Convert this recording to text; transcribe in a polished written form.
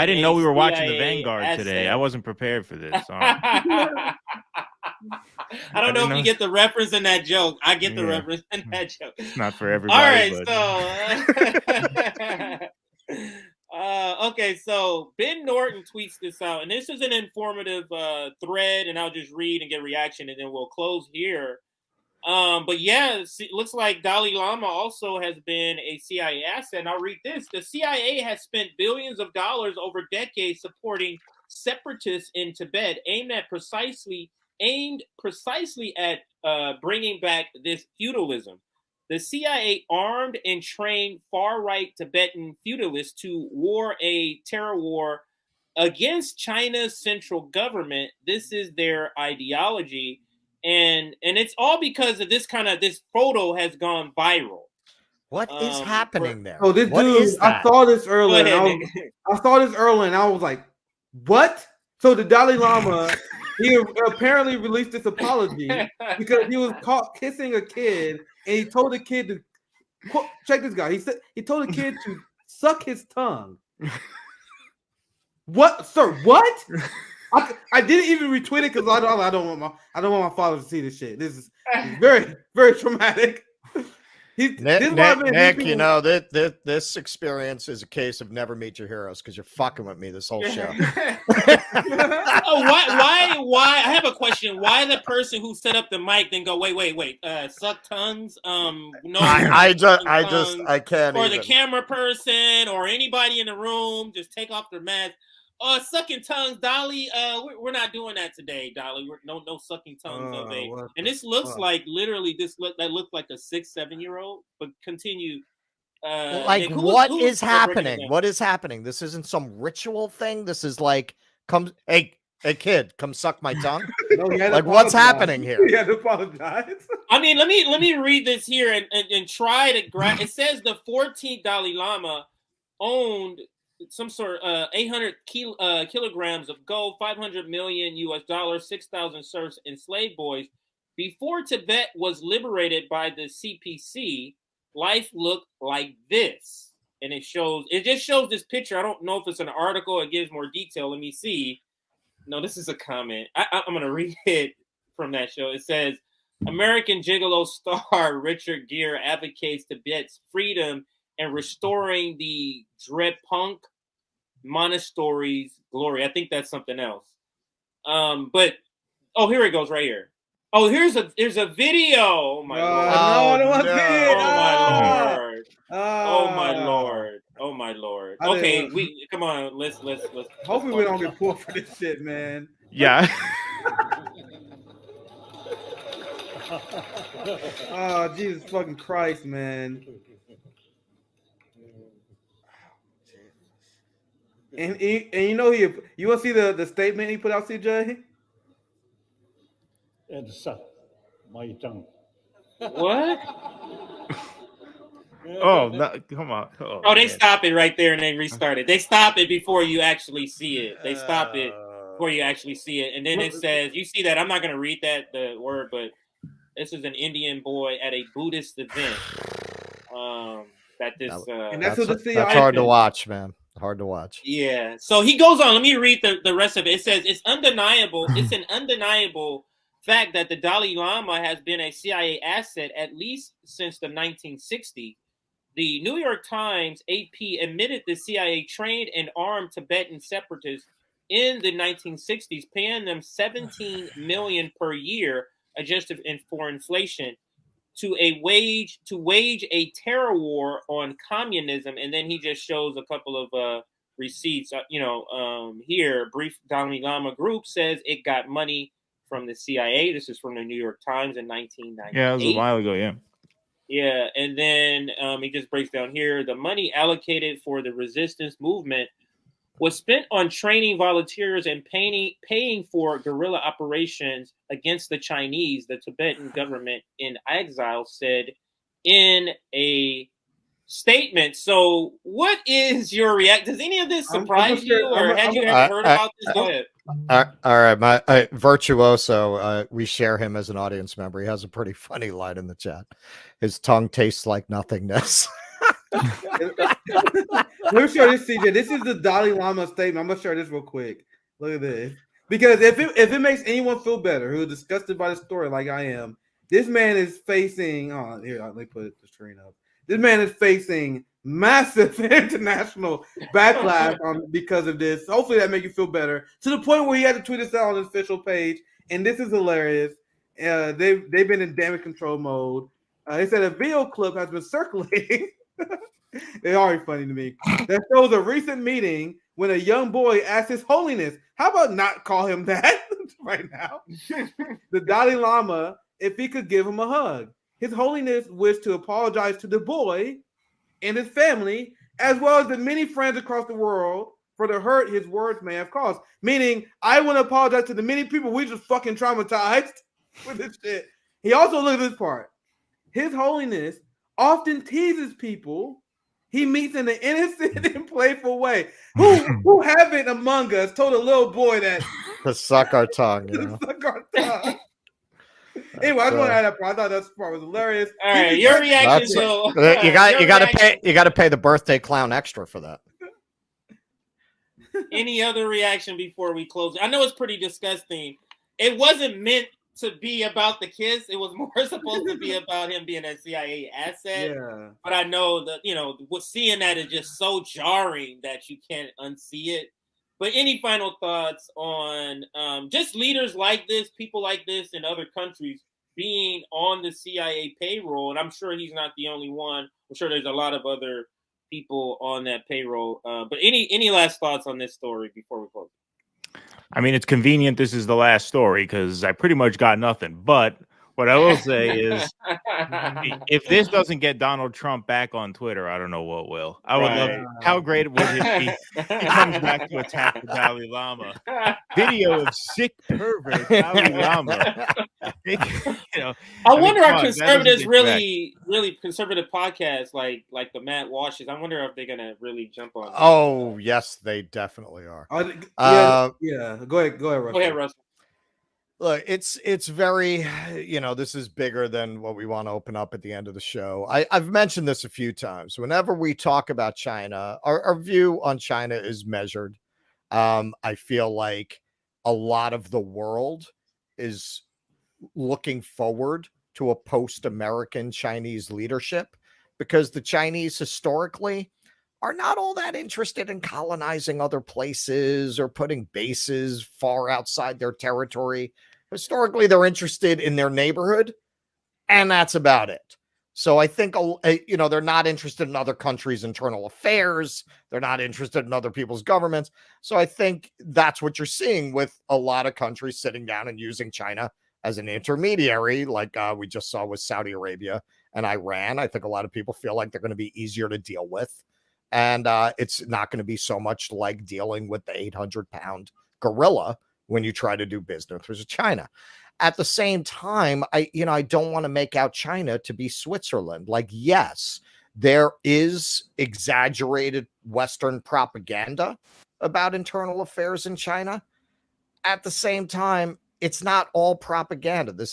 I didn't know we were watching the CIA Vanguard asset. today. I wasn't prepared for this. I don't know if you get the reference in that joke. I get the reference in that joke. It's not for everybody. All right, but... so okay, so Ben Norton tweets this out, and this is an informative thread, and I'll just read and get reaction, and then we'll close here. But yeah, it looks like Dalai Lama also has been a CIA asset. And I'll read this. The CIA has spent billions of dollars over decades supporting separatists in Tibet, aimed precisely at bringing back this feudalism. The CIA armed and trained far-right Tibetan feudalists to war a terror war against China's central government. This is their ideology. And it's all because of this photo has gone viral. What is happening there? Oh, this what dude, is that? I saw this earlier. I saw this earlier, and I was like, "What?" So the Dalai Lama, he apparently released this apology because he was caught kissing a kid, and he told the kid to check this guy. He told the kid to suck his tongue. What, sir? What? I didn't even retweet it because I don't want my father to see this shit. This is very, very traumatic. Nick, you know this experience is a case of never meet your heroes because you're fucking with me this whole show. Why? I have a question. Why the person who set up the mic then go wait? Suck tongues? No. I can't. Or the camera person or anybody in the room just take off their mask. Sucking tongues, Dolly. We're not doing that today, Dolly. No sucking tongues of a. And this looks like literally that looked like a 6-7-year-old. But continue. Like Nick, what is happening? What is happening? This isn't some ritual thing. This is like, hey kid, come suck my tongue. No, like what's happening here? You had to apologize. I mean, let me read this here and try to grab. It says the 14th Dalai Lama owned some sort of 800 kilograms of gold, $500 million US, 6,000 serfs and slave boys. Before Tibet was liberated by the CPC, life looked like this. And it just shows this picture. I don't know if it's an article. It gives more detail. Let me see. No, this is a comment. I'm going to read it from that show. It says, American Gigolo star Richard Gere advocates Tibet's freedom and restoring the Drepung monastery's glory. I think that's something else. But here it goes right here. Oh, there's a video. Oh my lord! Oh my lord! Oh my lord! Okay, come on. Let's. Hopefully we don't get pulled for this shit, man. Yeah. Oh, Jesus fucking Christ, man. And you know you want to see the statement he put out, CJ? And suck my tongue. What? Oh, no, come on. Oh, they stop it right there and they restart it. They stop it before you actually see it. They stop it before you actually see it. And then it says, you see that? I'm not going to read the word, but this is an Indian boy at a Buddhist event. That's hard to watch, man. Hard to watch. Yeah. So he goes on. Let me read the rest of it. It says, it's undeniable. It's an undeniable fact that the Dalai Lama has been a CIA asset at least since the 1960s. The New York Times AP admitted the CIA trained and armed Tibetan separatists in the 1960s, paying them $17 million per year, adjusted for inflation, to wage a terror war on communism. And then he just shows a couple of receipts. Here, brief Dalai Lama group says it got money from the CIA. This is from the New York Times in 1998. Yeah, it was a while ago. Yeah. Yeah, and then he just breaks down here. The money allocated for the resistance movement was spent on training volunteers and paying for guerrilla operations against the Chinese, the Tibetan government in exile said in a statement. So what is your reaction? Does any of this surprise you, or had you ever heard about this? Go ahead. All right, my Virtuoso, we share him as an audience member. He has a pretty funny line in the chat. His tongue tastes like nothingness. Let me show this, CJ. This is the Dalai Lama statement. I'm gonna share this real quick. Look at this. Because if it makes anyone feel better who is disgusted by the story like I am, this man is facing. Oh, here, let me put the screen up. This man is facing massive international backlash because of this. Hopefully that makes you feel better. To the point where he had to tweet this out on his official page. And this is hilarious. They've been in damage control mode. He said a video clip has been circulating. It's already funny to me. That shows a recent meeting when a young boy asked His Holiness, how about not call him that right now? The Dalai Lama, if he could give him a hug. His Holiness wished to apologize to the boy and his family, as well as the many friends across the world for the hurt his words may have caused. Meaning, I want to apologize to the many people we just fucking traumatized with this shit. He also, look at this part. His Holiness often teases people he meets in an innocent and playful way. Who haven't among us told a little boy that to suck our tongue? You know? Suck our tongue. Anyway, I just want to add that part. I thought that part was hilarious. All right, your reaction. So, you got to pay the birthday clown extra for that. Any other reaction before we close? I know it's pretty disgusting. It wasn't meant to be about the kiss. It was more supposed to be about him being a CIA asset. Yeah. But I know that, seeing that is just so jarring that you can't unsee it. But any final thoughts on just leaders like this, people like this in other countries being on the CIA payroll? And I'm sure he's not the only one. I'm sure there's a lot of other people on that payroll. But any last thoughts on this story before we close? I mean, it's convenient this is the last story because I pretty much got nothing. But what I will say is if this doesn't get Donald Trump back on Twitter, I don't know what will. I would love it. How great would it be if he comes back to attack the Dalai Lama? Video of sick pervert Dalai Lama. I wonder are conservatives really conservative podcasts like the Matt Washes? I wonder if they're gonna really jump on. Oh yes, they definitely are. Yeah. Go ahead, Russell. Go ahead, Russell. Look, it's very, this is bigger than what we want to open up at the end of the show. I've mentioned this a few times. Whenever we talk about China, our view on China is measured. I feel like a lot of the world is looking forward to a post-American Chinese leadership because the Chinese historically are not all that interested in colonizing other places or putting bases far outside their territory. Historically, they're interested in their neighborhood, and that's about it. So I think, they're not interested in other countries' internal affairs. They're not interested in other people's governments. So I think that's what you're seeing with a lot of countries sitting down and using China as an intermediary, like we just saw with Saudi Arabia and Iran. I think a lot of people feel like they're going to be easier to deal with. And it's not going to be so much like dealing with the 800-pound gorilla when you try to do business with China. At the same time, I don't want to make out China to be Switzerland. Like, yes, there is exaggerated Western propaganda about internal affairs in China. At the same time, it's not all propaganda. This